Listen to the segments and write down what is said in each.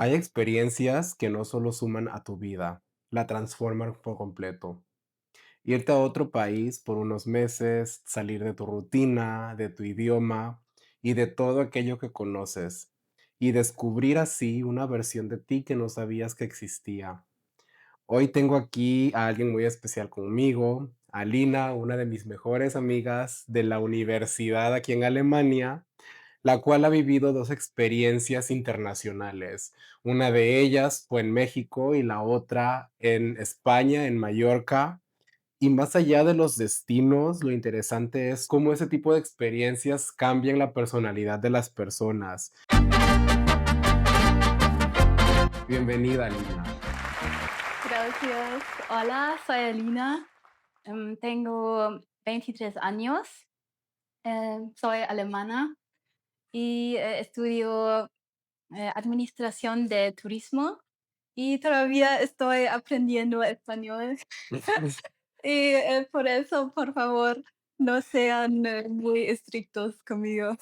Hay experiencias que no solo suman a tu vida, la transforman por completo. Irte a otro país por unos meses, salir de tu rutina, de tu idioma y de todo aquello que conoces, y descubrir así una versión de ti que no sabías que existía. Hoy tengo aquí a alguien muy especial conmigo, a Lina, una de mis mejores amigas de la universidad aquí en Alemania, la cual ha vivido 2 experiencias internacionales. Una de ellas fue en México y la otra en España, en Mallorca. Y más allá de los destinos, lo interesante es cómo ese tipo de experiencias cambian la personalidad de las personas. Bienvenida, Lina. Gracias. Hola, soy Alina. Tengo 23 años. Soy alemana y estudio administración de turismo y todavía estoy aprendiendo español. Y por eso, por favor, no sean muy estrictos conmigo.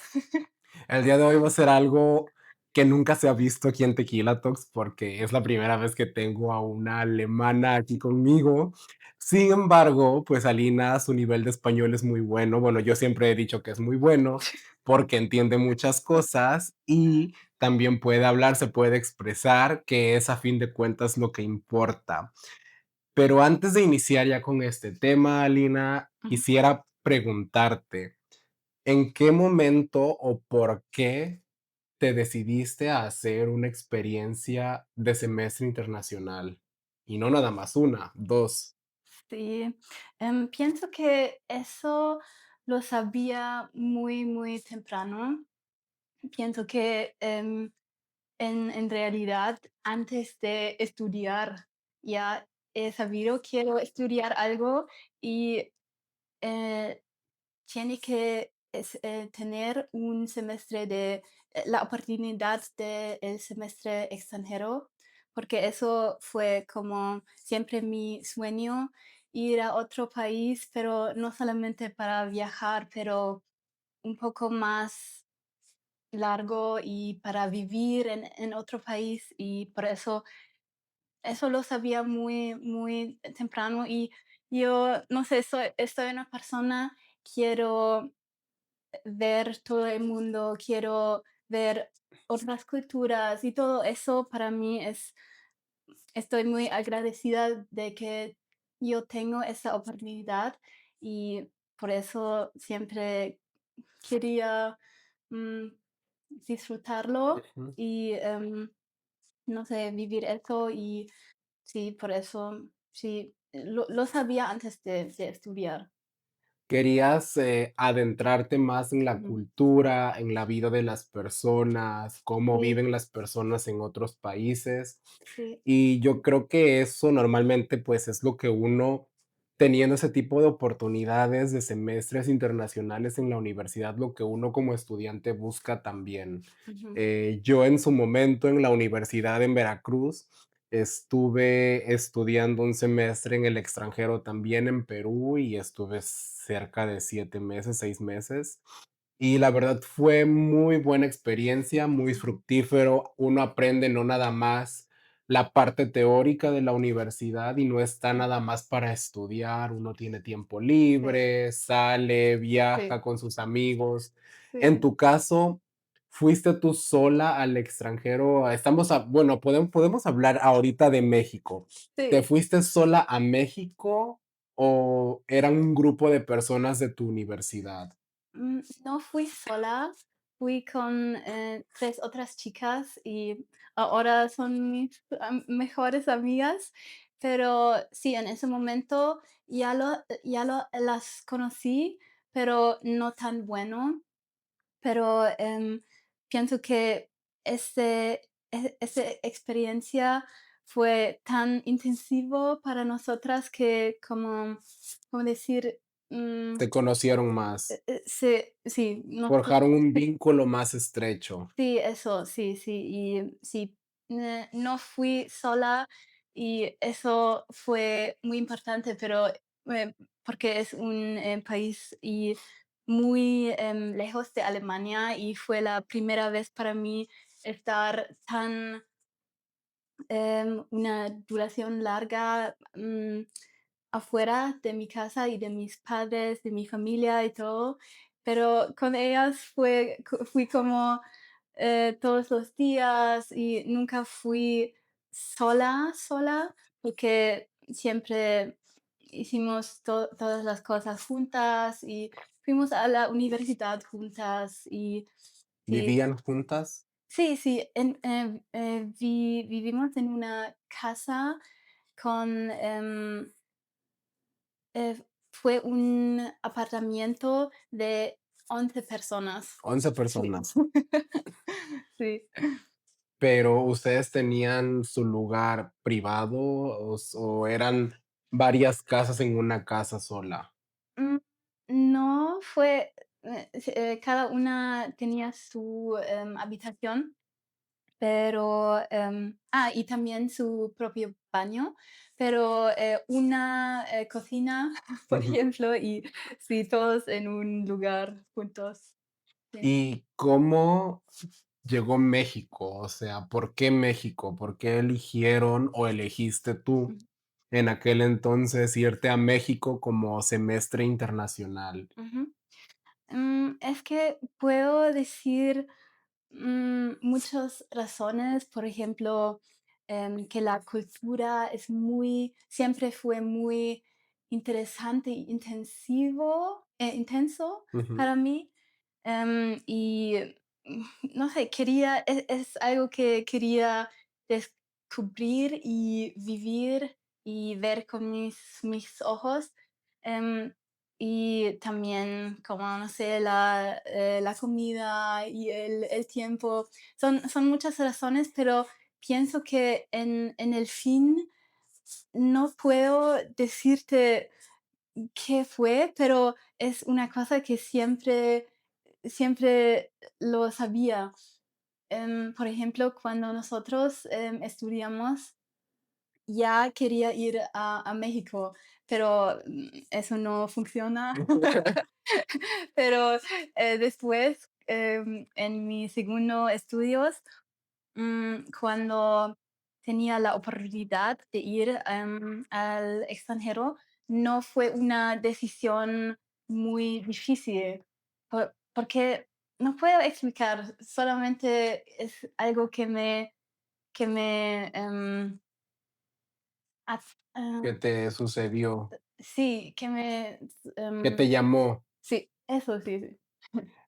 El día de hoy va a ser algo que nunca se ha visto aquí en Tequila Talks, porque es la primera vez que tengo a una alemana aquí conmigo. Sin embargo, pues Alina, su nivel de español es muy bueno. Bueno, yo siempre he dicho que es muy bueno porque entiende muchas cosas y también puede hablar, se puede expresar, que es a fin de cuentas lo que importa. Pero antes de iniciar ya con este tema, Alina, Ujú. quisiera preguntarte, ¿en qué momento o por qué te decidiste a hacer una experiencia de semestre internacional? Y no nada más una, 2. Sí, pienso que eso lo sabía muy, muy temprano. Pienso que en realidad antes de estudiar ya he sabido quiero estudiar algo y eh, tiene que tener un semestre de la oportunidad de el semestre extranjero, porque eso fue como siempre mi sueño, ir a otro país, pero no solamente para viajar, pero un poco más largo y para vivir en otro país, y por eso lo sabía muy, muy temprano. Y yo, no sé, estoy una persona, quiero ver todo el mundo, quiero ver otras culturas y todo eso para mí estoy muy agradecida de que yo tengo esa oportunidad, y por eso siempre quería, mm, disfrutarlo Ujú. y, no sé, vivir eso. Y sí, por eso, sí, lo sabía antes de estudiar. Querías, adentrarte más en la Ujú. cultura, en la vida de las personas, cómo Sí, viven las personas en otros países. sí. Y yo creo que eso normalmente, pues, es lo que uno, teniendo ese tipo de oportunidades de semestres internacionales en la universidad, lo que uno como estudiante busca también. Ujú. Yo en su momento en la universidad en Veracruz estuve estudiando un semestre en el extranjero también en Perú y estuve cerca de 7 meses, 6 meses. Y la verdad fue muy buena experiencia, muy Ujú. fructífero. Uno aprende no nada más la parte teórica de la universidad y no está Sí, nada más para estudiar. Uno tiene tiempo sí, libre, sale, viaja sí, con sus amigos. En sí, tu caso, ¿fuiste tú sola al extranjero? Bueno, podemos hablar ahorita de México. ¿Te sí. fuiste sola a México o eran un grupo de personas de tu universidad? No fui sola, fui con 3 otras chicas y ahora son mis mejores amigas, pero sí, en ese momento ya lo las conocí, pero no tan bueno. Pero, pienso que esa experiencia fue tan intensivo para nosotras que como decir, mm, Te conocieron más, sí, sí, forjaron un vínculo más estrecho. sí, eso, sí, sí, y sí, no fui sola y eso fue muy importante, pero, porque es un, país y muy, lejos de Alemania, y fue la primera vez para mí estar tan una duración larga, afuera de mi casa y de mis padres, de mi familia y todo, pero con ellas fui como, todos los días y nunca fui sola, porque siempre hicimos todas las cosas juntas y fuimos a la universidad juntas y sí. ¿Vivían juntas? Sí, sí, vivimos en una casa con, fue un apartamento de 11 personas. 11 Sí. personas. Sí. Pero, ¿ustedes tenían su lugar privado o eran varias casas en una casa sola? Mm, no, fue, cada una tenía su, habitación. Pero, y también su propio baño, pero, una, cocina, por Ujú. ejemplo, y sí, todos en un lugar juntos. Sí. ¿Y cómo llegó México? O sea, ¿por qué México? ¿Por qué eligieron o elegiste tú Ujú, en aquel entonces irte a México como semestre internacional? ujú. Es que puedo decir muchas razones, por ejemplo, que la cultura es siempre fue muy interesante e intenso Ujú. para mí. Y no sé, es algo que quería descubrir y vivir y ver con mis ojos. em, y también, como, no sé, la comida y el tiempo. Son muchas razones, pero pienso que en el fin no puedo decirte qué fue, pero es una cosa que siempre lo sabía. Por ejemplo, cuando nosotros, estudiamos, ya quería ir a México, pero, eso no funciona. Pero, después, en mi segundo estudios, cuando tenía la oportunidad de ir, al extranjero, no fue una decisión muy difícil, porque no puedo explicar, solamente es algo que me, haz ¿Qué te sucedió? sí, que me, ¿Qué te llamó? sí, eso sí, sí.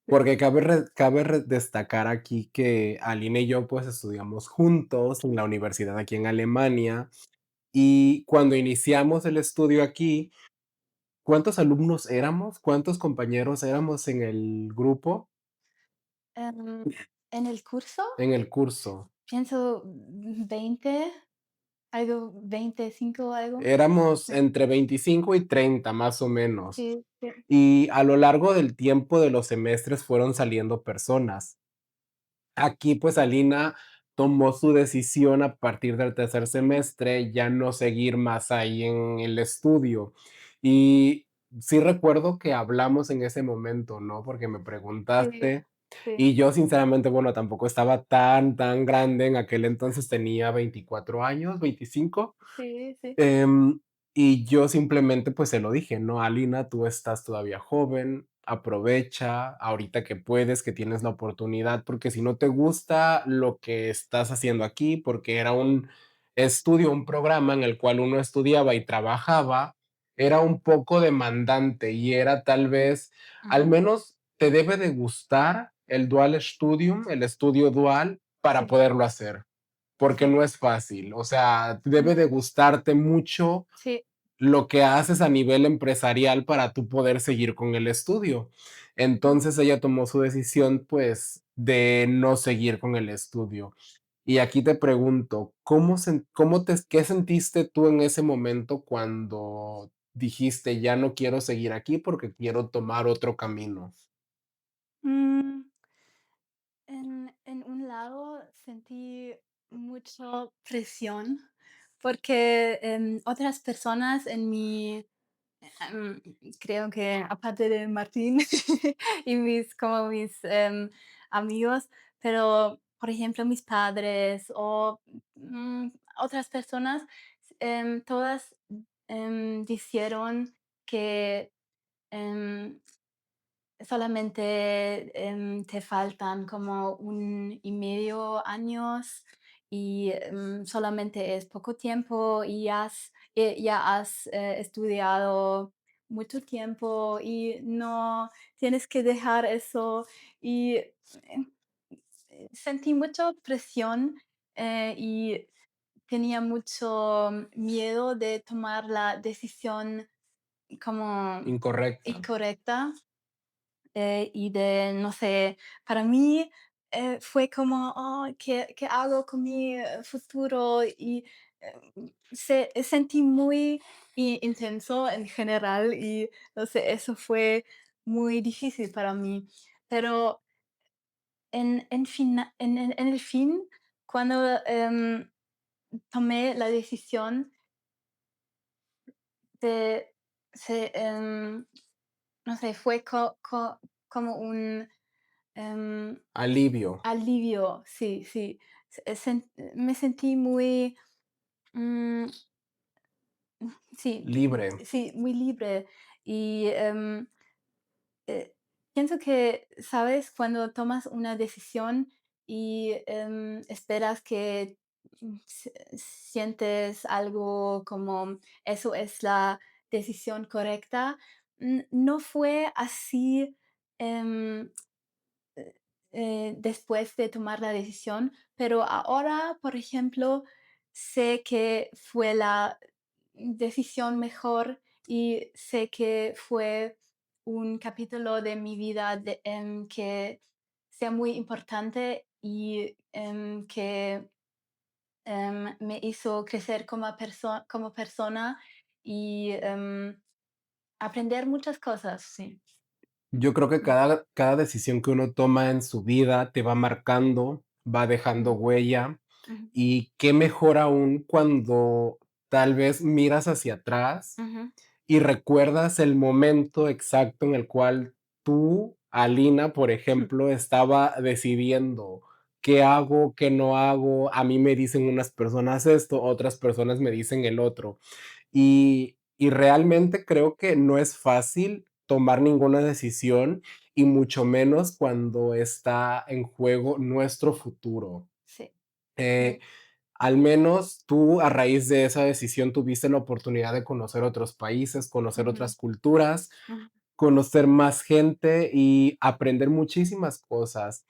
Porque cabe destacar aquí que Aline y yo, pues, estudiamos juntos en la universidad aquí en Alemania, y cuando iniciamos el estudio aquí, ¿cuántos alumnos éramos? ¿Cuántos compañeros éramos en el grupo, Em, en el curso, en el curso? pienso 20, algo, 25, algo. Éramos Sí, entre 25 y 30, más o menos. sí, sí, Y a lo largo del tiempo de los semestres fueron saliendo personas. Aquí, pues, Alina tomó su decisión a partir del tercer semestre, ya no seguir más ahí en el estudio. Y sí recuerdo que hablamos en ese momento, ¿no? Porque me sí, preguntaste sí, y yo sinceramente, bueno, tampoco estaba tan grande, en aquel entonces tenía 24 años, 25. sí, sí, Em, y yo simplemente, pues, se lo dije, ¿no? Alina, tú estás todavía joven, aprovecha ahorita que puedes, que tienes la oportunidad, porque si no te gusta lo que estás haciendo aquí, porque era un estudio, un programa en el cual uno estudiaba y trabajaba, era un poco demandante y era tal vez, al ujú, menos te debe de gustar el dual studium, el estudio dual, para sí, poderlo hacer porque sí, no es fácil. O sea, debe de ujú, gustarte mucho sí, lo que haces a nivel empresarial para tú poder seguir con el estudio. ujú. Entonces ella tomó su decisión, pues, de no seguir con el estudio. Y aquí te pregunto, ¿qué sentiste tú en ese momento cuando dijiste, ya no quiero seguir aquí porque quiero tomar otro camino? Mm, en un lado sentí mucha presión, porque, otras personas en mi Em, creo que aparte de Martín y mis amigos, pero por ejemplo, mis padres o otras personas, todas dijeron que em, solamente te faltan como 1 y medio años y solamente es poco tiempo y ya has estudiado mucho tiempo y no tienes que dejar eso. Y sentí mucha presión y tenía mucho miedo de tomar la decisión como Incorrecta. incorrecta. Y de, no sé, para mí fue como, "Oh, ¿qué hago con mi futuro?". Y sentí muy intenso en general y, no sé, eso fue muy difícil para mí. Pero en el fin, cuando tomé la decisión de, se, no sé, fue como un... em, Alivio, alivio, sí, sí. Me sentí muy, mm, sí, libre. sí, muy libre y, eh, pienso que, ¿sabes? Cuando tomas una decisión y, esperas que, sientes algo como eso es la decisión correcta, no fue así, em después de tomar la decisión, pero ahora, por ejemplo, sé que fue la decisión mejor y sé que fue un capítulo de mi vida que sea muy importante y que me hizo crecer como persona y aprender muchas cosas, sí. Yo creo que Mm, cada decisión que uno toma en su vida te va marcando, va dejando ujú, huella, ujú, y qué mejor aún cuando tal vez miras hacia atrás ujú, y recuerdas el momento exacto en el cual tú, Alina, por ejemplo, estaba decidiendo qué hago, qué no hago. A mí me dicen unas personas esto, otras personas me dicen el otro. Y realmente creo que no es fácil tomar ninguna decisión y mucho menos cuando está en juego nuestro futuro. sí. Eh, Sí. Al menos tú, a raíz de esa decisión, tuviste la oportunidad de conocer otros países, conocer Ujú, otras culturas, ujú, conocer más gente y aprender muchísimas cosas.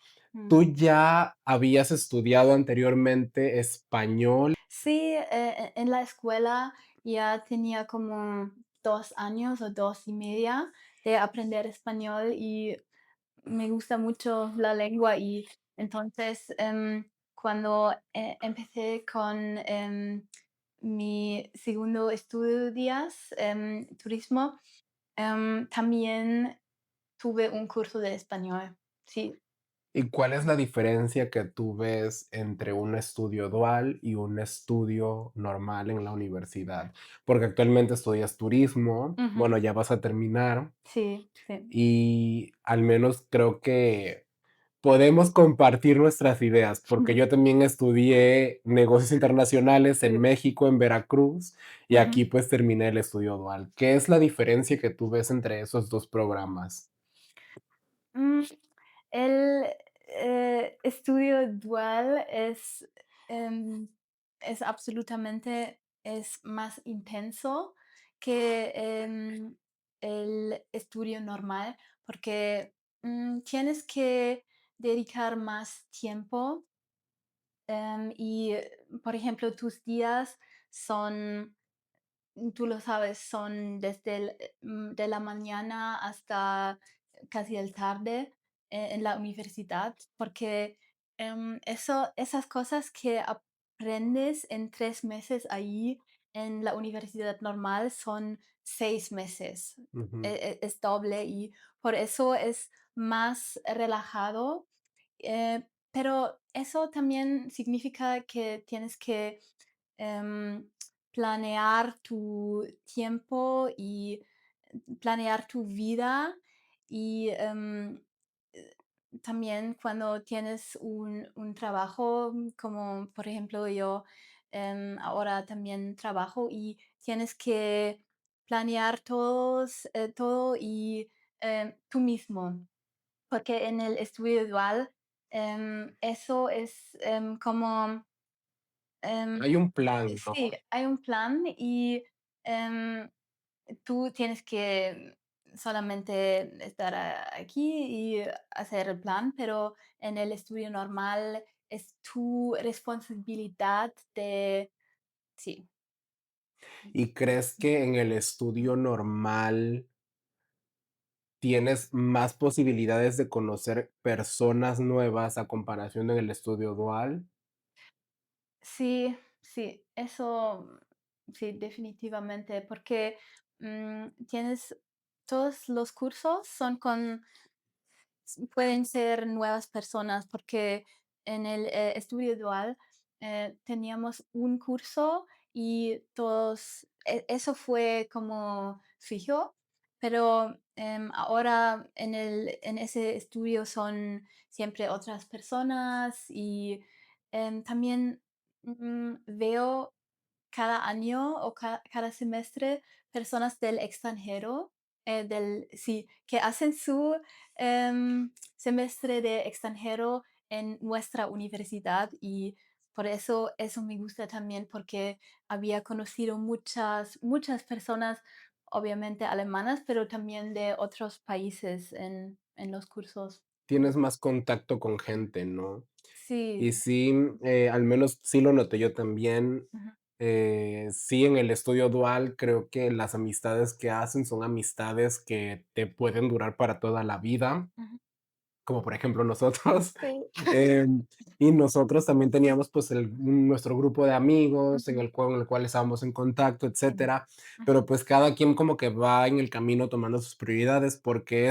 ¿Tú mm. ya habías estudiado anteriormente español? Sí, en la escuela ya tenía como 2 años o 2 y media de aprender español y me gusta mucho la lengua y entonces, cuando, empecé con, mi segundo estudios, turismo, también tuve un curso de español. Sí. ¿Y cuál es la diferencia que tú ves entre un estudio dual y un estudio normal en la universidad? Porque actualmente estudias turismo, Ujú. bueno, ya vas a terminar Sí, sí. y al menos creo que podemos compartir nuestras ideas, porque yo también estudié negocios internacionales en Sí. México, en Veracruz, y Ujú. aquí pues terminé el estudio dual. ¿Qué es la diferencia que tú ves entre esos dos programas? Mm, el, estudio dual em, es absolutamente es más intenso que, el estudio normal, porque, tienes que dedicar más tiempo, y, por ejemplo, tus días son... Tú lo sabes, son desde de la mañana hasta casi el tarde, en la universidad, porque, esas cosas que aprendes en 3 meses ahí en la universidad normal son 6 meses. Ujú. Es doble y por eso es más relajado, pero eso también significa que tienes que, em, planear tu tiempo y planear tu vida y, también cuando tienes un trabajo, como por ejemplo yo ahora también trabajo y tienes que planear todo y tú mismo, porque en el estudio dual eso es como em, Hay un plan, ¿no? sí, hay un plan y em, tú tienes que solamente estar aquí y hacer el plan, pero en el estudio normal es tu responsabilidad de, sí. ¿Y crees que en el estudio normal tienes más posibilidades de conocer personas nuevas a comparación en el estudio dual? Sí, sí, eso, sí, definitivamente, porque tienes, todos los cursos son con pueden ser nuevas personas, porque en el estudio dual teníamos un curso y todos, eso fue como fijo, pero ahora en ese estudio son siempre otras personas y también veo cada año o cada semestre personas del extranjero, sí, que hacen su semestre de extranjero en nuestra universidad y por eso eso me gusta también porque había conocido muchas personas, obviamente alemanas, pero también de otros países en los cursos. Tienes más contacto con gente, ¿no? Y Sí. sí, al menos sí lo noté yo también. Ujú, Sí, en el estudio dual creo que las amistades que hacen son amistades que te pueden durar para toda la vida, ujú. como por ejemplo nosotros. Sí. Em, y nosotros también teníamos pues nuestro grupo de amigos Ujú, en el cual estábamos en contacto, sí. etcétera. Ujú, Pero pues cada quien como que va en el camino tomando sus prioridades porque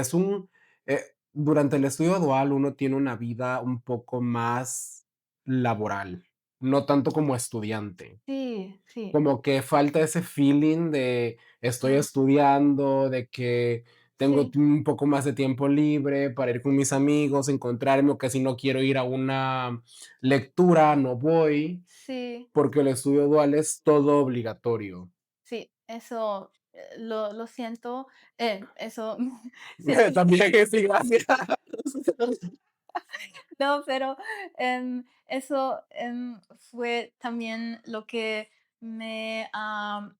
durante el estudio dual uno tiene una vida un poco más laboral, no tanto como estudiante. sí, sí. Como que falta ese feeling de estoy Mm, estudiando, de que tengo sí, un poco más de tiempo libre para ir con mis amigos, encontrarme, o que si no quiero ir a una lectura, no voy, sí, porque el estudio dual es todo obligatorio. sí, eso, lo siento, eso siento También que sí, gracias. no, pero, eso, fue también lo que me ha,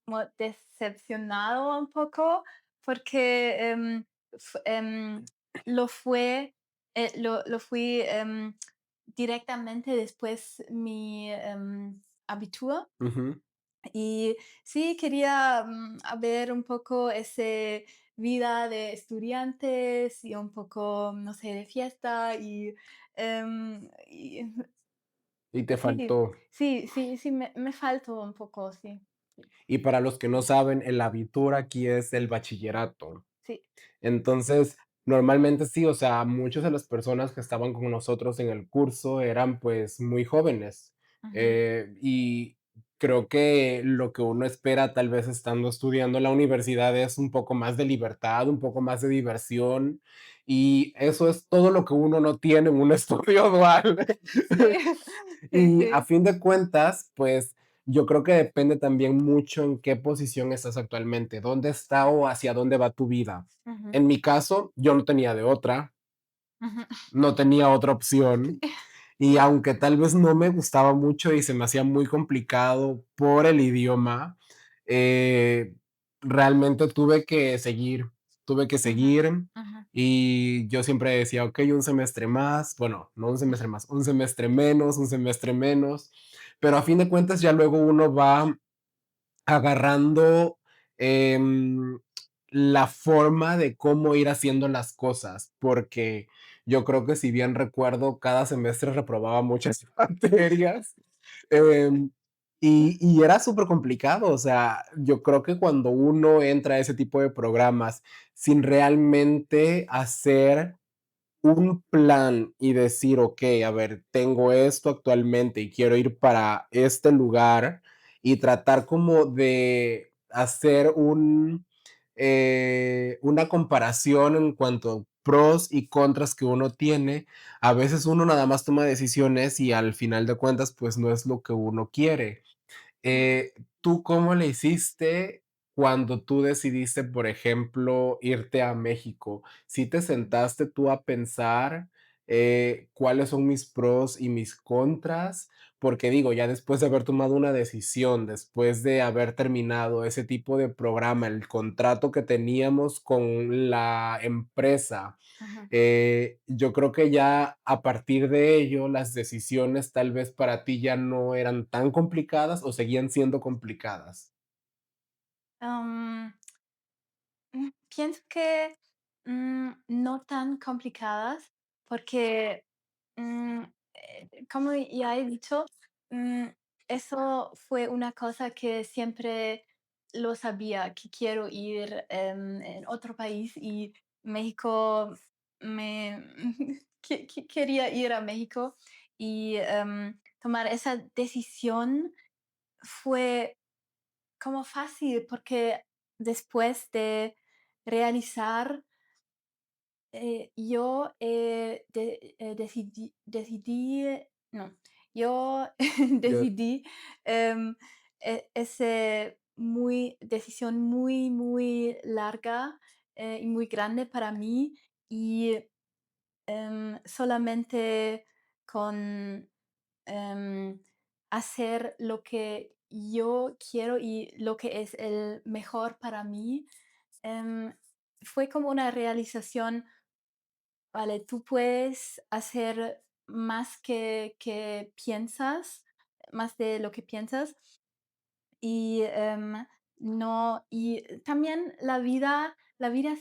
como decepcionado un poco, porque, lo fue, lo fui, directamente después mi, abitur. Ujú. Y sí, quería, a ver un poco ese vida de estudiantes y un poco, no sé, de fiesta y Y te sí, faltó. sí, me faltó un poco, sí, sí, Y para los que no saben, el abitur aquí es el bachillerato. sí. Entonces, normalmente sí, o sea, muchas de las personas que estaban con nosotros en el curso eran pues muy jóvenes. Ujú, Y creo que lo que uno espera tal vez estando estudiando en la universidad es un poco más de libertad, un poco más de diversión. Y eso es todo lo que uno no tiene en un estudio dual. sí, sí, Y a sí. fin de cuentas, pues yo creo que depende también mucho en qué posición estás actualmente, dónde está o hacia dónde va tu vida. Ujú, En mi caso, yo no tenía de otra, ujú. no tenía otra opción. Y aunque tal vez no me gustaba mucho y se me hacía muy complicado por el idioma, eh, realmente tuve que Ujú, seguir. ujú, Y yo siempre decía, ok, un semestre más, bueno, no un semestre más, un semestre menos, pero a fin de cuentas ya luego uno va agarrando em, la forma de cómo ir haciendo las cosas, porque yo creo que si bien recuerdo, cada semestre reprobaba muchas materias em, y era súper complicado, o sea, yo creo que cuando uno entra a ese tipo de programas sin realmente hacer un plan y decir, ok, a ver, tengo esto actualmente y quiero ir para este lugar y tratar como de hacer una comparación en cuanto a pros y contras que uno tiene, a veces uno nada más toma decisiones y al final de cuentas, pues no es lo que uno quiere. mm, ¿Tú cómo le hiciste cuando tú decidiste, por ejemplo, irte a México? ¿Sí te sentaste tú a pensar, cuáles son mis pros y mis contras? Porque digo, ya después de haber tomado una decisión, después de haber terminado ese tipo de programa, el contrato que teníamos con la empresa, ujú. yo creo que ya a partir de ello, las decisiones tal vez para ti ya no eran tan complicadas o seguían siendo complicadas. Am, Pienso que, no tan complicadas, porque, mm, como ya he dicho, mm, eso fue una cosa que siempre lo sabía, que quiero ir, en otro país, y México me quería ir a México, y, tomar esa decisión fue como fácil, porque después de realizar, yo, no, yo Yo decidí, ese muy decisión muy, muy larga, y muy grande para mí, y, solamente con, em, hacer lo que yo quiero y lo que es el mejor para mí, em, fue como una realización. Vale, tú puedes hacer más que piensas, más de lo que piensas, y, no, y también la vida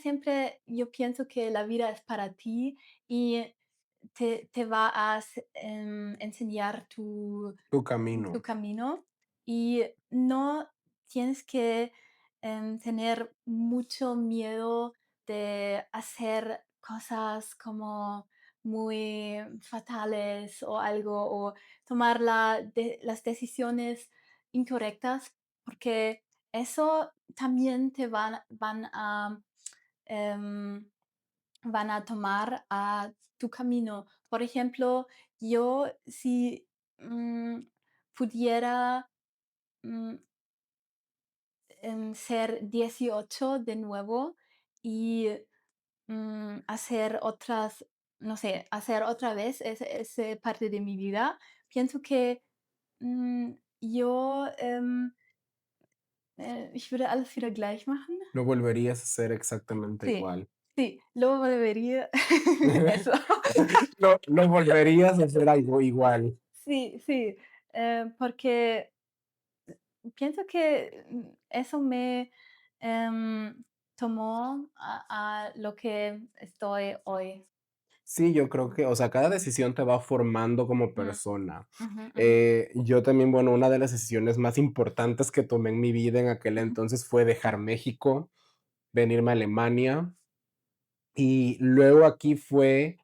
siempre, yo pienso que la vida es para ti, y te va a enseñar tu tu camino. camino, y no tienes que, tener mucho miedo de hacer cosas como muy fatales o algo, o tomar las decisiones incorrectas, porque eso también te em, van a tomar a tu camino. Por ejemplo, yo, si, pudiera, mm, ser 18 de nuevo, y, hacer otras, no sé, hacer otra vez ese parte de mi vida, pienso que, yo, ich würde alles wieder gleich machen. Lo volverías a hacer exactamente Sí, igual. sí, lo volvería. Eso. Lo volverías a hacer algo igual. Sí, sí, porque pienso que, eso me, tomó a lo que estoy hoy. Sí, yo creo Mm, que, o sea, cada decisión te va formando como mm, persona. ujú, ujú, Yo también, bueno, una de las decisiones más importantes que tomé en mi vida en aquel ujú, entonces fue dejar México, venirme a Alemania. Y luego aquí fue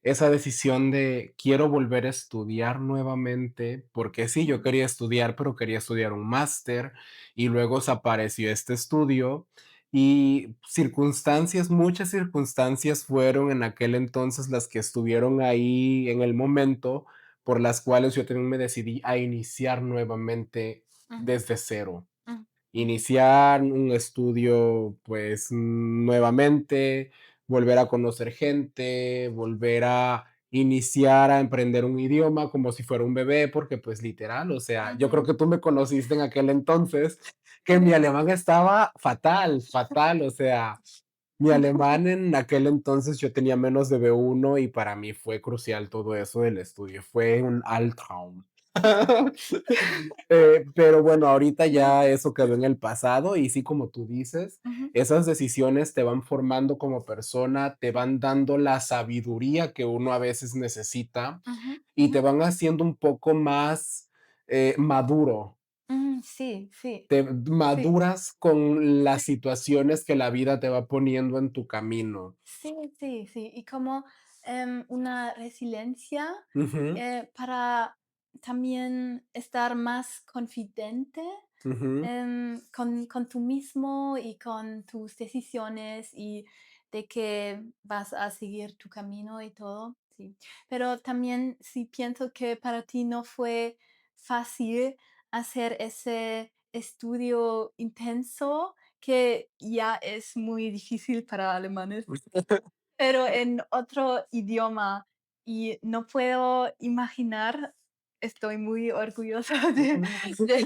esa decisión de quiero volver a estudiar nuevamente, porque sí, yo mm, quería estudiar, pero quería estudiar un máster y luego se apareció este estudio y circunstancias, muchas circunstancias fueron en aquel entonces las que estuvieron ahí en el momento por las cuales yo también me decidí a iniciar nuevamente ujú, desde cero. mm, mm, Iniciar un estudio, pues, nuevamente, volver a conocer gente, volver a iniciar a emprender un idioma como si fuera un bebé, porque, pues, literal, o sea, yo creo ujú, que tú me conociste en aquel entonces, que mi alemán estaba fatal, fatal, o sea, mi alemán en aquel entonces yo tenía menos de B1 y para mí fue crucial todo eso del estudio, fue un Albtraum. Pero bueno, ahorita mm, ya eso quedó en el pasado y sí, como tú dices, ujú, esas decisiones te van formando como persona, te van dando la sabiduría que uno a veces necesita ujú, y ujú, te van haciendo un poco más maduro. sí, sí, Te sí. maduras con las situaciones que la vida te va poniendo en tu camino. Sí, sí, sí. Y como, una resiliencia, Ujú, para también estar más confidente, ujú. con tú mismo y con tus decisiones, y, de que vas a seguir tu camino y todo, sí. Pero también sí pienso que para ti no fue fácil hacer ese estudio intenso, que ya es muy difícil para alemanes, pero en otro idioma, y no puedo imaginar, estoy muy orgullosa de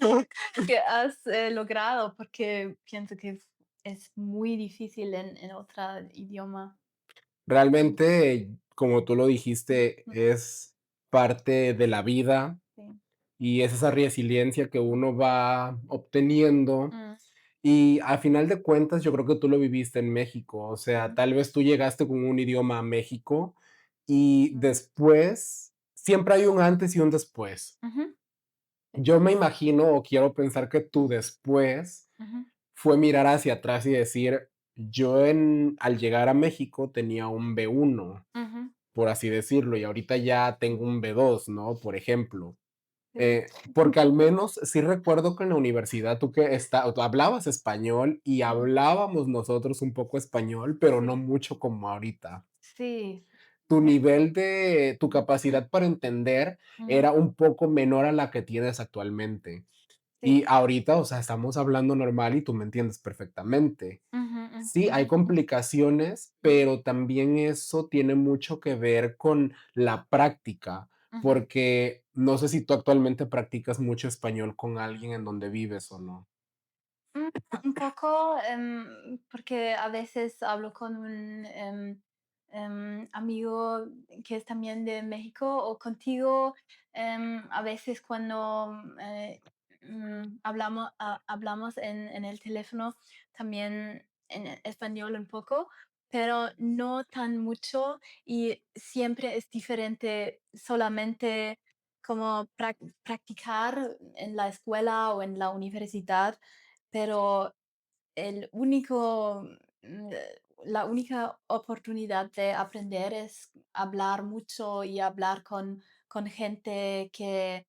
lo que has, logrado, porque pienso que es muy difícil en otro idioma. Realmente, como tú lo dijiste, Mm, es parte de la vida sí. y es esa resiliencia que uno va obteniendo. Mm, Y a final de cuentas, yo creo que tú lo viviste en México, o sea, ujú, tal vez tú llegaste con un idioma a México y mm, después siempre hay un antes y un después. ujú, sí, Yo me imagino o quiero pensar que tu después ujú, fue mirar hacia atrás y decir, yo al llegar a México tenía un B1, ujú, por así decirlo, y ahorita ya tengo un B2, ¿no? Por ejemplo. sí, Porque al menos sí recuerdo que en la universidad tú hablabas español y mm, hablábamos nosotros un poco español, pero no sí, mucho como ahorita. sí, Tu capacidad para entender ujú, era un poco menor a la que tienes actualmente. sí, Y ahorita, o sea, estamos hablando normal y tú me entiendes perfectamente. ujú, Sí, hay ujú, complicaciones, pero también eso tiene mucho que ver con la práctica, ujú. porque no sé si tú actualmente practicas mucho español con alguien en donde vives o no. Mm, un poco, porque a veces hablo con un amigo que es también de México o contigo, a veces cuando hablamos en el teléfono también en español un poco, pero no tan mucho y siempre es diferente solamente como practicar en la escuela o en la universidad, pero el único, la única oportunidad de aprender es hablar mucho y hablar con gente que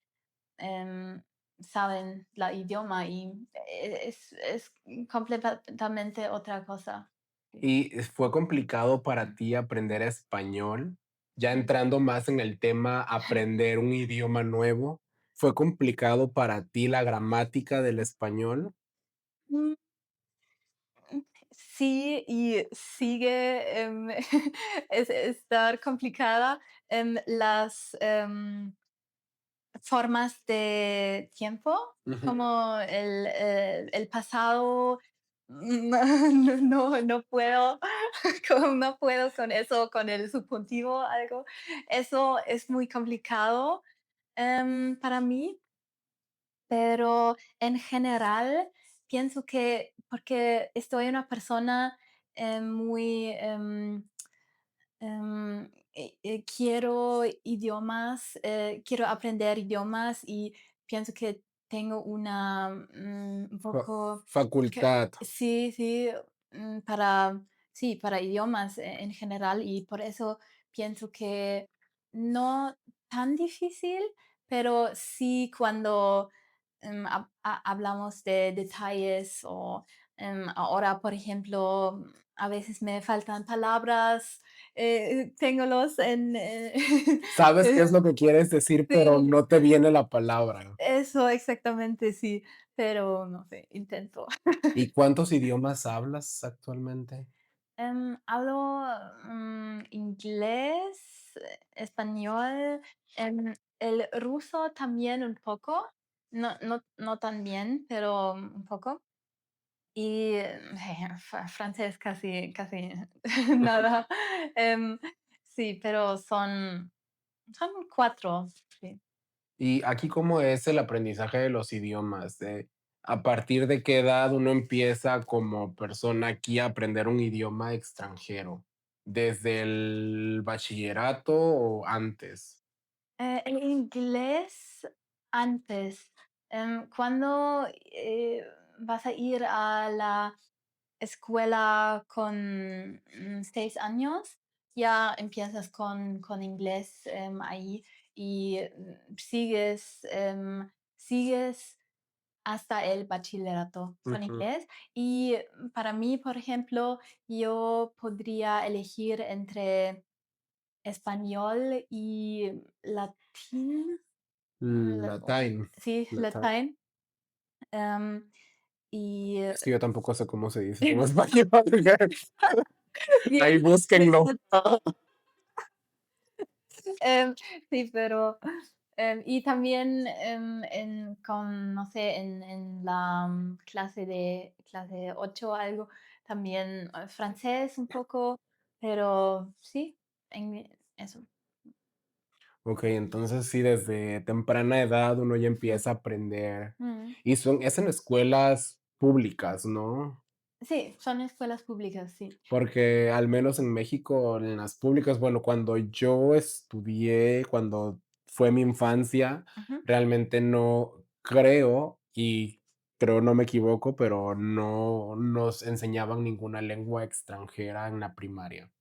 saben la idioma y es completamente otra cosa. Sí. ¿Y fue complicado para ti aprender español? Ya entrando más en el tema, aprender un idioma nuevo, ¿fue complicado para ti la gramática del español? Mm, sí, y sigue estar complicada. Las formas de tiempo, Ujú. como el pasado, no puedo, como no puedo con eso, con el subjuntivo, algo. Eso es muy complicado, para mí, pero en general pienso que porque estoy una persona, muy, quiero idiomas, quiero aprender idiomas y pienso que tengo una, un Fa poco, que facultad. sí, sí, para, sí, para idiomas en general y por eso pienso que no tan difícil, pero sí cuando hablamos de detalles o ahora, por ejemplo, a veces me faltan palabras, téngolos en, Sabes qué es lo que quieres decir, pero sí, no te viene la palabra. eso exactamente, sí, pero no sé, intento. ¿Y cuántos idiomas hablas actualmente? Hablo, inglés, español, el ruso también un poco, no tan bien, pero un poco. Y, francés casi nada. Em, sí, pero son 4 sí. Y aquí, ¿cómo es el aprendizaje de los idiomas? ¿A partir de qué edad uno empieza como persona aquí a aprender un idioma extranjero? ¿Desde el bachillerato o antes? El inglés antes, cuando, vas a ir a la escuela con, 6 años, ya empiezas con inglés, ahí y, sigues hasta el bachillerato, son Ujú. inglés. Y para mí, por ejemplo, yo podría elegir entre español y latín. Latín. Sí, Latín. latín. em, y Es que yo tampoco sé cómo se dice en español. bien, Ahí búsquenlo. em, sí, pero y también no sé, en la clase 8 algo, también francés un poco, pero sí, eso. Ok, entonces sí, desde temprana edad uno ya Ujú, empieza a aprender. mm. Y es en escuelas públicas, ¿no? Sí, son escuelas públicas, sí. Porque al menos en México, en las públicas, bueno, cuando yo estudié, cuando fue mi infancia, Ujú. realmente no creo, y creo no me equivoco, pero no nos enseñaban ninguna lengua extranjera en la primaria.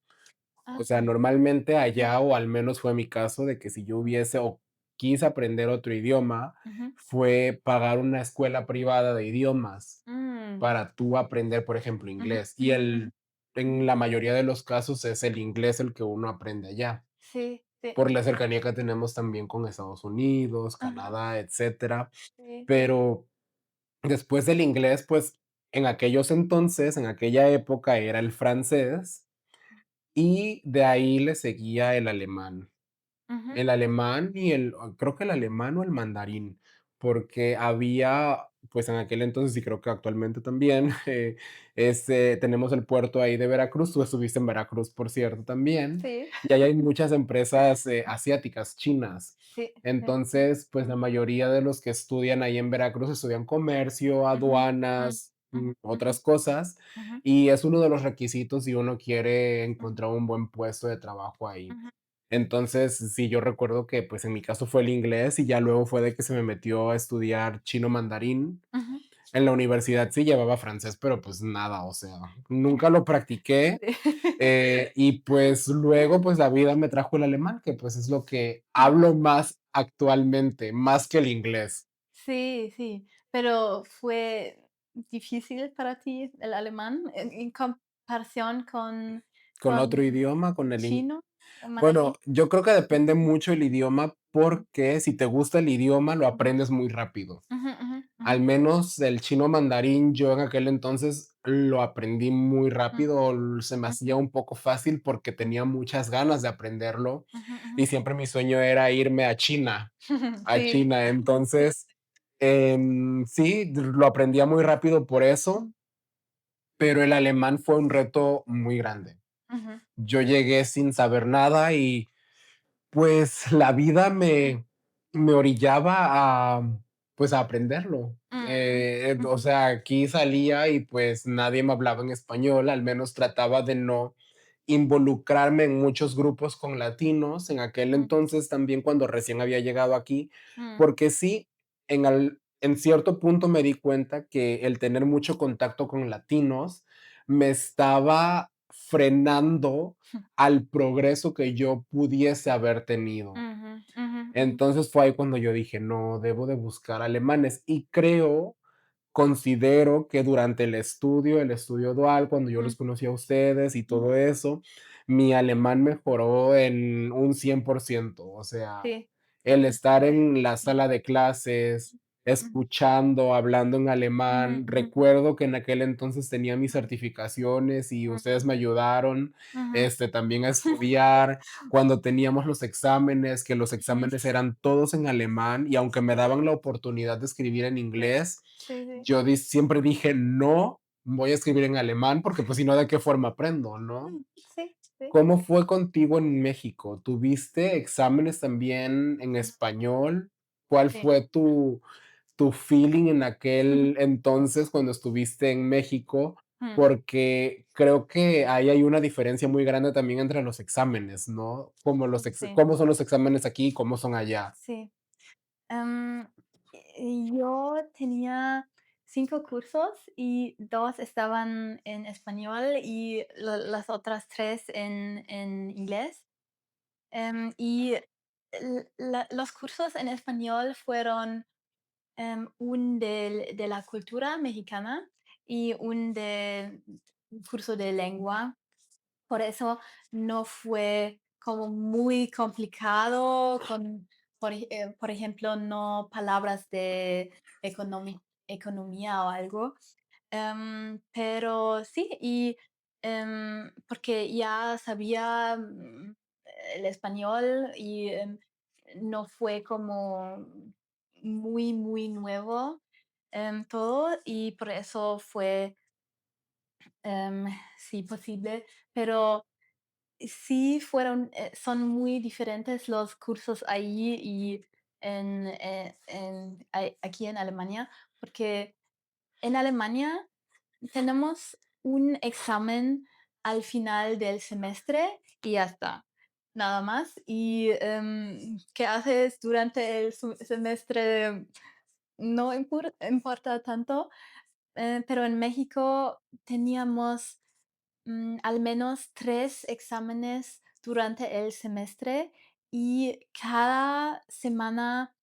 O sea, Ah, normalmente ujú, allá, o al menos fue mi caso, de que si yo hubiese o quise aprender otro idioma, ujú, fue pagar una escuela privada de idiomas mm, para tú aprender, por ejemplo, ujú, inglés. Y ujú, ujú, en la mayoría de los casos es el inglés el que uno aprende allá, sí, sí, por la cercanía que tenemos también con Estados Unidos, ajá, Canadá, etcétera. sí, Pero después del inglés, pues en aquellos entonces, en aquella época era el francés y de ahí le seguía el alemán. ujú, El alemán y creo que el alemán o el mandarín, porque había, pues, en aquel entonces, y creo que actualmente también, tenemos el puerto ahí de Veracruz. Tú estuviste en Veracruz, por cierto, también, sí, y ahí hay muchas empresas, asiáticas, chinas. sí, sí, Entonces, pues, la mayoría de los que estudian ahí en Veracruz estudian comercio, ujú, mm, aduanas, ujú, ujú, otras cosas, ujú, y es uno de los requisitos si uno quiere encontrar un buen puesto de trabajo ahí. ujú, Entonces, sí, yo recuerdo que, pues, en mi caso fue el inglés y ya luego fue de que se me metió a estudiar chino mandarín. ujú, En la universidad sí llevaba francés, pero, pues, nada, o sea, nunca lo practiqué, sí. y, pues, luego, pues, la vida me trajo el alemán, que, pues, es lo que Ujú. hablo más actualmente, más que el inglés. Sí, sí, pero ¿fue difícil para ti el alemán en comparación Con con otro idioma, con el in chino o bueno, mandarín? yo creo que depende mucho el idioma, porque si te gusta el idioma, lo Ujú, aprendes muy rápido. ujú, ujú, ujú, Al menos el chino mandarín, yo en aquel entonces lo aprendí muy mm, rápido, se me ujú, hacía un poco fácil porque tenía muchas ganas de aprenderlo, ujú, ujú. y siempre mi sueño era irme a China, a Sí, China. sí, Entonces, sí, lo aprendía muy rápido por eso, pero el alemán fue un reto muy grande. ujú, Yo llegué sin saber nada y pues la vida me orillaba a, pues, a aprenderlo. mm, O ujú, sea, aquí salía y, pues, nadie me hablaba en español, al menos trataba de no involucrarme en muchos grupos con latinos, en aquel mm, entonces también cuando recién había llegado aquí, mm, porque sí, en cierto punto me di cuenta que el tener mucho contacto con latinos me estaba frenando al progreso que yo pudiese haber tenido. ujú, ujú, ujú, Entonces fue ahí cuando yo dije: "No, debo de buscar alemanes", y considero que durante el estudio dual, cuando yo mm, los conocí a ustedes y mm, todo eso, mi alemán mejoró en un 100%. O sea, sí, el sí, estar en la sala de clases, ujú, escuchando, hablando en ujú, alemán. ujú, Recuerdo que en aquel entonces tenía mis certificaciones y ustedes me ayudaron, ujú, también a estudiar. Cuando teníamos los exámenes, que los ujú, exámenes eran todos en alemán, y aunque me daban la oportunidad de escribir en sí, inglés, sí, sí, yo siempre dije: "No, voy a escribir en alemán porque, pues, si no, ¿de qué forma aprendo?", ¿no? sí, sí. ¿Cómo fue contigo en México? ¿Tuviste exámenes también en Mm, español? ¿Cuál sí. fue tu feeling en aquel entonces cuando estuviste en México? Mm, Porque creo que ahí hay una diferencia muy grande también entre los exámenes, ¿no? Como sí, cómo son los exámenes aquí y cómo son allá. sí. Em, yo tenía 5 cursos y 2 estaban en español y las otras 3 en inglés. Y los cursos en español fueron un de la cultura mexicana y un de un curso de lengua. Por eso no fue como muy complicado con, por ejemplo, no palabras de economía o algo. Pero sí, y porque ya sabía el español y no fue como muy, muy nuevo todo y por eso fue, sí, posible, pero sí fueron, son muy diferentes los cursos ahí y aquí en Alemania, porque en Alemania tenemos un examen al final del semestre y ya está, nada más. Y qué haces durante el semestre no importa tanto, pero en México teníamos al menos 3 exámenes durante el semestre y cada semana,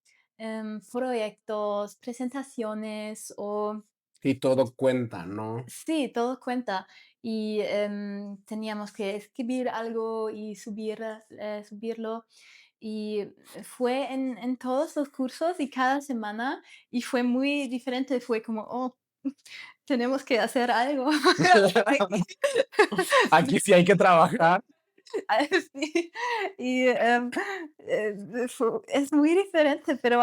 proyectos, presentaciones o Y todo cuenta, ¿no? sí, todo cuenta. Y, teníamos que escribir algo y subirlo. Y fue en todos los cursos y cada semana, y fue muy diferente. Fue como: "Oh, tenemos que hacer algo". Aquí sí hay que trabajar. Sí, y, es muy diferente, pero,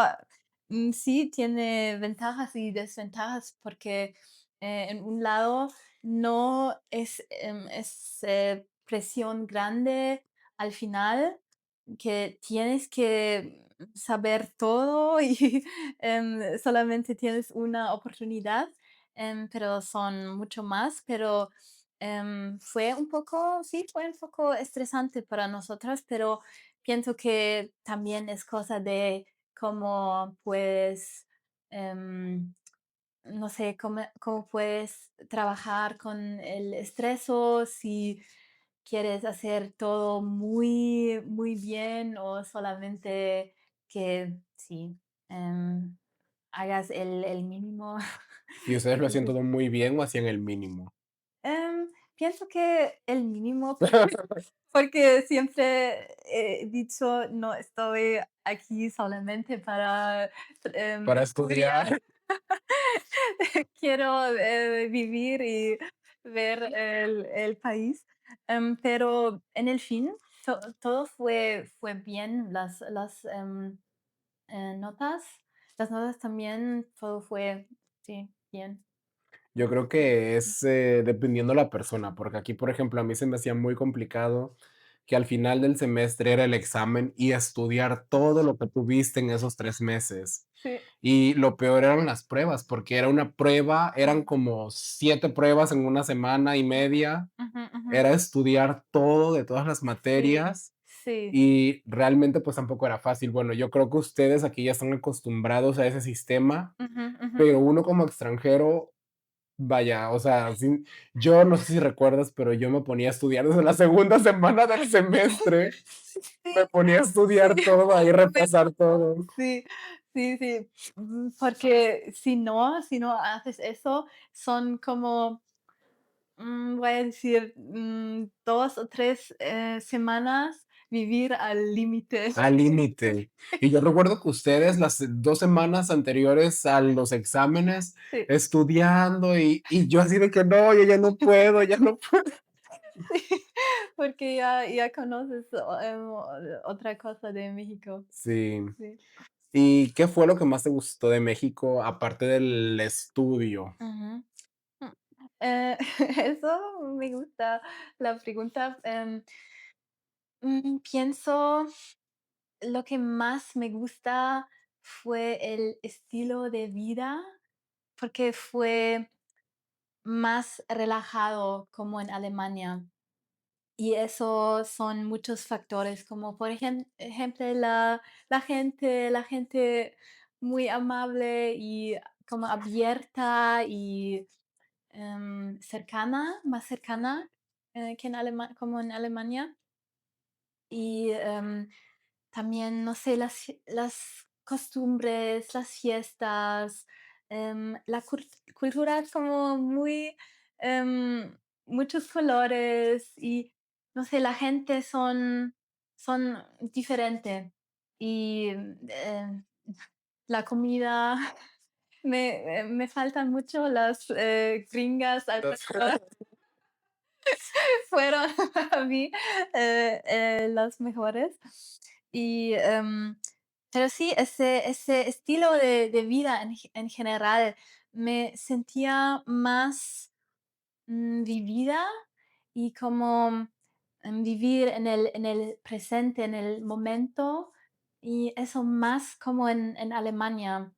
sí tiene ventajas y desventajas, porque, en un lado no presión grande al final, que tienes que saber todo y, solamente tienes una oportunidad, pero son mucho más, pero fue un poco, sí, fue un poco estresante para nosotras, pero pienso que también es cosa de cómo puedes, em, no sé, cómo puedes trabajar con el estrés o si quieres hacer todo muy, muy bien o solamente que sí, hagas el mínimo. ¿Y ustedes lo hacían Y todo muy bien o hacían el mínimo? Pienso que el mínimo, porque siempre he dicho, no estoy aquí solamente para Para estudiar, estudiar. quiero vivir y ver el país. Pero en el fin, todo fue bien, notas, las notas también, todo fue, sí, bien. Yo creo que es, dependiendo la persona, porque aquí, por ejemplo, a mí se me hacía muy complicado que al final del semestre era el examen y estudiar todo lo que tuviste en esos 3 meses. Sí. Y lo peor eran las pruebas, porque era una prueba, eran Mm, como 7 pruebas en una semana y media, ujú, ujú. era estudiar todo de todas las Sí, materias sí. y realmente, pues, tampoco era fácil. Bueno, yo creo que ustedes aquí ya están acostumbrados a ese sistema, Ujú, ujú. pero uno como extranjero, vaya, o sea, sí, yo no sé si recuerdas, pero yo me ponía a estudiar desde la segunda semana del semestre, Sí, me ponía a sí, estudiar todo, ahí lo mismo. repasar todo. Sí, sí, sí. Porque si no haces eso, son como, voy a decir, 2 o 3 semanas vivir al límite. Al límite. Y yo recuerdo que ustedes las 2 semanas anteriores a los exámenes Sí, estudiando y yo así de que no, yo ya no puedo, ya no puedo. sí, porque ya conoces, otra cosa de México. Sí. Sí. ¿Y qué fue lo que más te gustó de México, aparte del estudio? Ujú. Mm, eso me gusta la pregunta. Pienso, lo que más me gusta fue el estilo de vida, porque fue más relajado como en Alemania. Y eso son muchos factores, como por ejemplo la gente muy amable y como abierta y cercana, más cercana, que como en Alemania. Y también, no sé, las costumbres, las fiestas, la cultura es como muy, muchos colores y, no sé, la gente son diferente y, la comida, me faltan mucho las, gringas alrededor. Fueron para mí, las mejores. Y, pero sí, ese estilo de vida en general, me sentía más, vivida y como, vivir en el presente, en el momento, y eso más como en Alemania.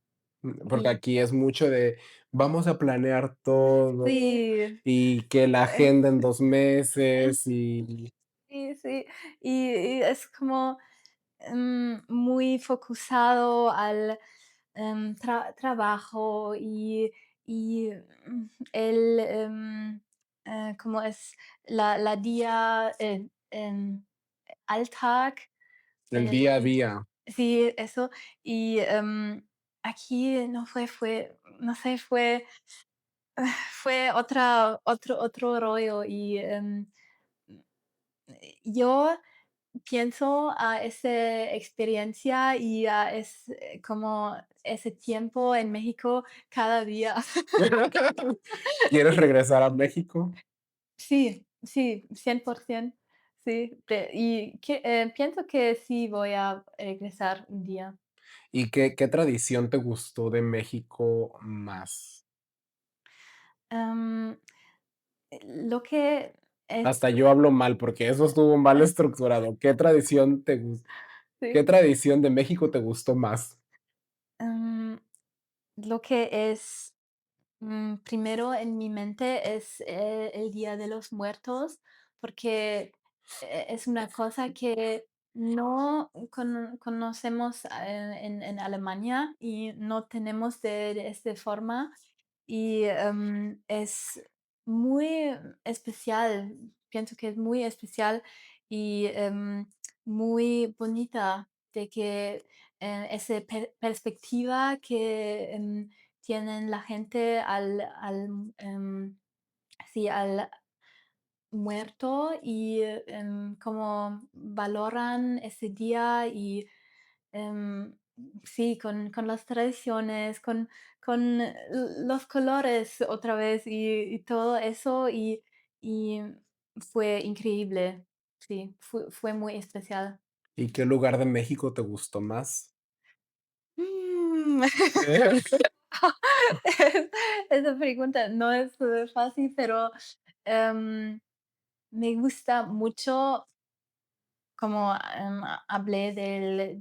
Porque Y aquí es mucho de vamos a planear todo sí, y que la agenda en 2 meses y sí, sí, y es como muy focusado al trabajo y el, ¿cómo es? La día, Alltag, el eh, día a día. sí, eso. Y aquí no no sé, fue otro rollo. Y yo pienso a esa experiencia y a como ese tiempo en México cada día. ¿Quieres regresar a México? Sí, sí, 100%. Sí, pienso que sí voy a regresar un día. ¿Y qué tradición te gustó de México más? Em, lo que es Hasta yo hablo mal, porque eso estuvo mal estructurado. ¿Qué sí, tradición de México te gustó más? em, lo que es primero en mi mente es, el Día de los Muertos, porque, es una cosa que no conocemos, en Alemania y no tenemos de esta forma, y, es muy especial. Pienso que es muy especial y, muy bonita de que, esa perspectiva que, tienen la gente sí, al muerto y, cómo valoran ese día y, em, sí, con las tradiciones, con los colores otra vez y todo eso, y fue increíble. Sí, fue muy especial. ¿Y qué lugar de México te gustó más? Mm. Eh, Esa pregunta no es, fácil, pero, em, me gusta mucho, como, hablé del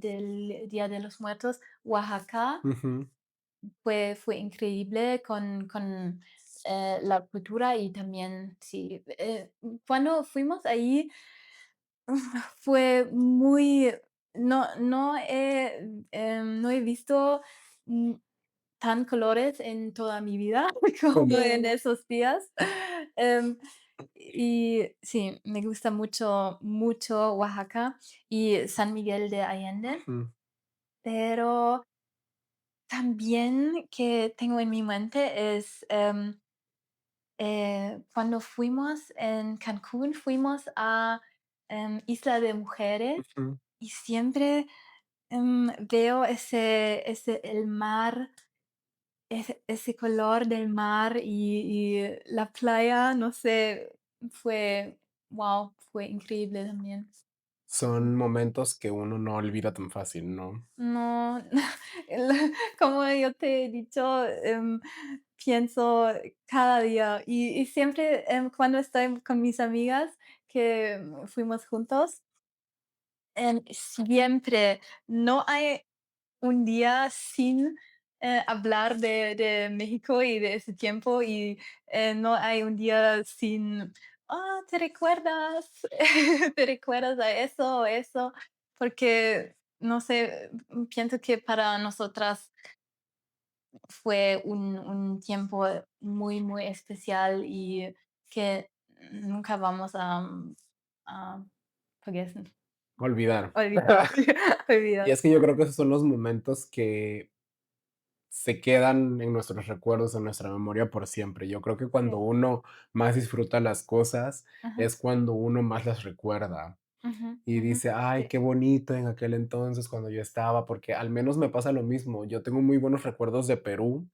Día de los Muertos, Oaxaca Ujú. fue increíble con, la cultura y también, sí, cuando fuimos ahí, fue muy no he visto, mm, tan colores en toda mi vida como ¿Cómo? en esos días. Em, y sí, me gusta mucho, mucho Oaxaca y San Miguel de Allende, Ujú, pero también que tengo en mi mente es, cuando fuimos en Cancún, fuimos a, Isla de Mujeres ujú. y siempre, veo el mar. Ese color del mar y la playa, no sé, fue increíble también. Son momentos que uno no olvida tan fácil, ¿no? No, como yo te he dicho, pienso cada día y siempre, cuando estoy con mis amigas que fuimos juntos, siempre no hay un día sin, hablar de México y de ese tiempo, y, no hay un día sin: "Ah, ¿te recuerdas? ¿Te recuerdas a eso o eso?". Porque, no sé, pienso que para nosotras fue un tiempo muy, muy especial y que nunca vamos a vergessen. olvidar. olvidar, Y olvidar. es que yo creo que esos son los momentos que se quedan en nuestros recuerdos, en nuestra memoria por siempre. Yo creo que cuando Sí, uno más disfruta las cosas, ajá, es cuando uno más las recuerda. ujú, Y ujú, dice: "Ay, sí, qué bonito en aquel entonces cuando yo estaba", porque al menos me pasa lo mismo. Yo tengo muy buenos recuerdos de Perú.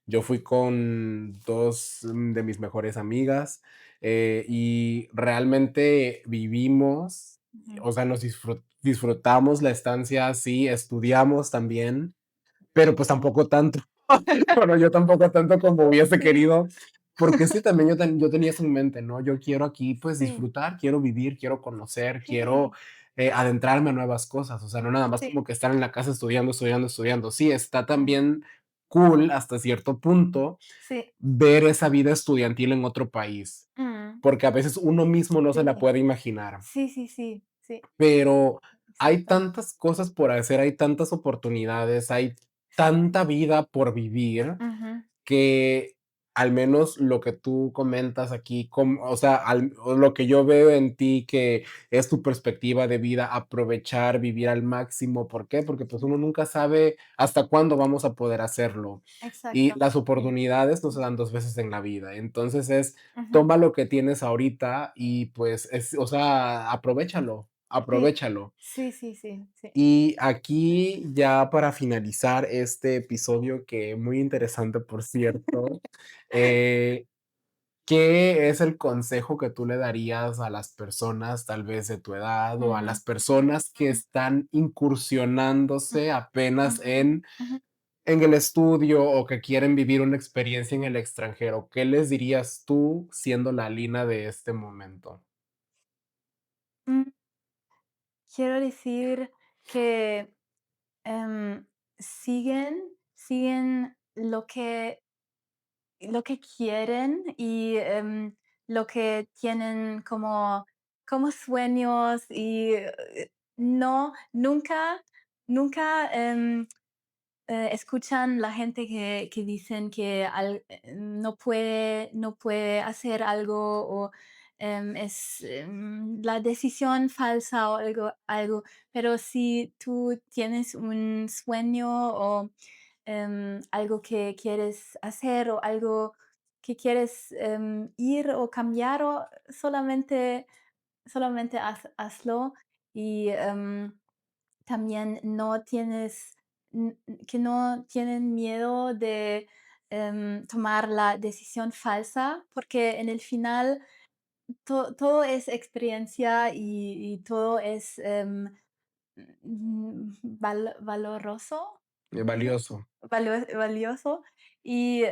Yo fui con 2 de mis mejores amigas, y realmente vivimos, ujú, o sea, nos disfrutamos la estancia, sí, estudiamos también, pero, pues, tampoco tanto. Bueno, yo tampoco tanto como hubiese sí, querido, porque sí, también yo tenía eso en mente, ¿no? Yo quiero aquí, pues, sí, disfrutar, quiero vivir, quiero conocer, quiero, sí, adentrarme a nuevas cosas, o sea, no nada más sí, como que estar en la casa estudiando, estudiando, estudiando. Sí, está ajá, también cool hasta cierto punto sí, ver esa vida estudiantil en otro país, mm, porque a veces uno mismo no se la sí, puede imaginar. sí, sí, sí, sí, Pero hay exacto, tantas cosas por hacer, hay tantas oportunidades, hay sí, tanta vida por vivir, ujú, que al menos lo que tú comentas aquí, o sea, o lo que yo veo en ti que es tu perspectiva de vida, aprovechar, vivir al máximo. ¿Por qué? Porque pues sí, uno nunca sabe hasta cuándo vamos a poder hacerlo. Y exacto, las sí, oportunidades no se dan dos veces en la vida. Entonces ujú, toma lo que tienes ahorita y pues o sea, aprovéchalo, sí, aprovéchalo. sí, sí, sí, sí, Y aquí ya para finalizar este episodio, que muy interesante, por cierto, eh, ¿qué es el consejo que tú le darías a las personas, tal vez de tu edad, o a mm, las personas que mm, están incursionándose apenas ujú, ujú. en el estudio o que quieren vivir una experiencia en el extranjero? ¿Qué les dirías tú siendo la Lina de este momento? Mm, quiero decir que, siguen lo que quieren y, lo que tienen como sueños y, nunca, escuchan la gente que dicen que no puede hacer algo o, es, la decisión falsa o algo, pero si tú tienes un sueño o, algo que quieres hacer o algo que quieres, ir o cambiar o solamente hazlo y, también que no tienen miedo de, tomar la decisión falsa, porque en el final todo es experiencia y todo es, valoroso, Valioso. valioso y,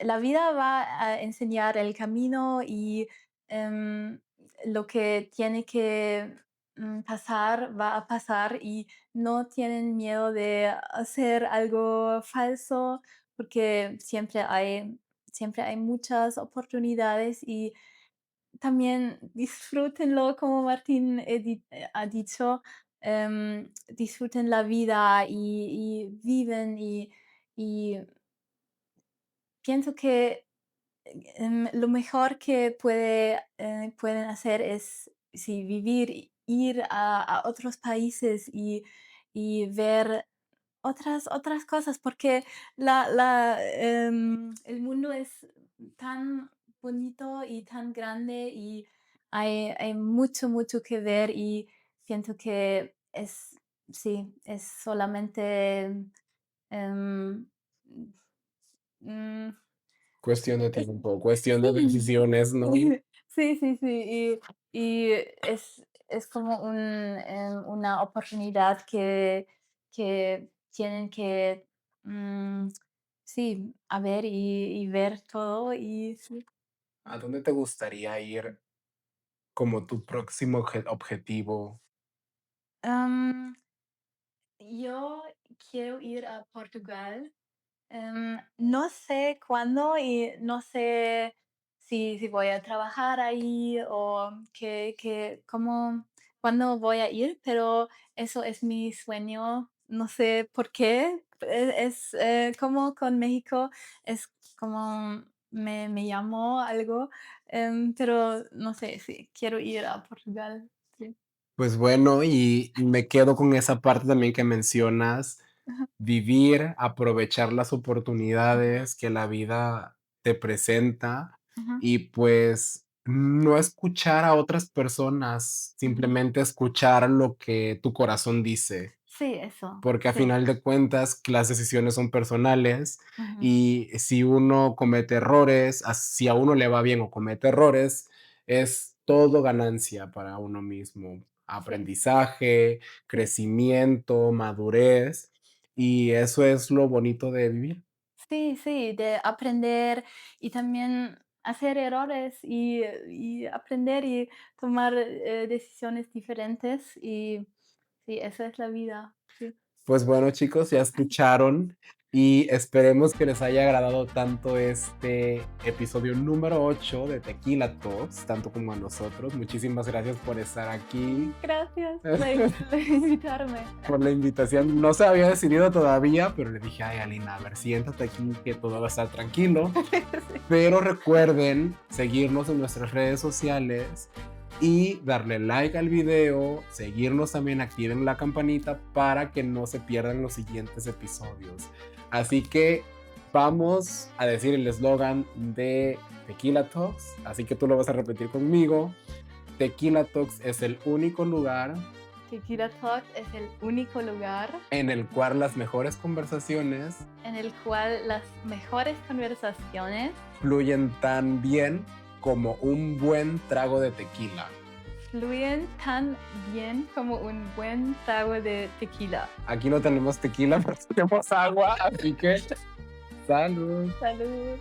la vida va a enseñar el camino y, em, lo que tiene que, pasar, va a pasar y no tienen miedo de hacer algo falso, porque siempre hay muchas oportunidades y también disfrútenlo, como Martín ha dicho, disfruten la vida y viven y pienso que lo mejor que pueden hacer es sí, vivir, ir a otros países y ver otras cosas, porque el mundo es tan bonito y tan grande y hay mucho, mucho que ver y siento que sí, es solamente, em, mm, Cuestión de es tiempo, cuestión de sí. decisiones, ¿no? Sí, sí, sí, y es como una oportunidad que tienen que, sí, a ver y ver todo y sí. ¿A dónde te gustaría ir como tu próximo objetivo? Am, yo quiero ir a Portugal. No sé cuándo y no sé si voy a trabajar ahí o cuándo voy a ir, pero eso es mi sueño. No sé por qué. Como con México, es como me llamó algo, pero no sé, sí, quiero ir a Portugal. Sí. Pues bueno, y me quedo con esa parte también que mencionas, Ajá, vivir, aprovechar las ujú, oportunidades que la vida te presenta ujú, y, pues, no escuchar a otras personas, ujú. simplemente escuchar lo que tu corazón dice. Sí, eso, Porque a sí. final de cuentas las decisiones son personales Ujú, y si uno comete errores, si a uno le va bien o comete errores, es todo ganancia para uno mismo. sí. Aprendizaje, Sí, crecimiento, madurez, y eso es lo bonito de vivir. sí, sí, de aprender y también hacer errores y aprender y tomar, decisiones diferentes y sí, esa es la vida, sí. Pues bueno, chicos, ya escucharon y esperemos que les haya agradado tanto este episodio número 8 de Tequila Talks, tanto como a nosotros. Muchísimas gracias por estar aquí, Gracias por invitarme. por la invitación. No se había decidido todavía, pero le dije: "Ay, Alina, a ver, siéntate aquí que todo va a estar tranquilo". Sí. Pero recuerden seguirnos en nuestras redes sociales y darle like al video, seguirnos también, activen la campanita para que no se pierdan los siguientes episodios. Así que vamos a decir el eslogan de Tequila Talks, así que tú lo vas a repetir conmigo. Tequila Talks es el único lugar Tequila Talk es el único lugar en el cual las mejores conversaciones en el cual las mejores conversaciones fluyen tan bien como un buen trago de tequila. fluyen tan bien como un buen trago de tequila. Aquí no tenemos tequila, pero tenemos agua, así que salud. Salud.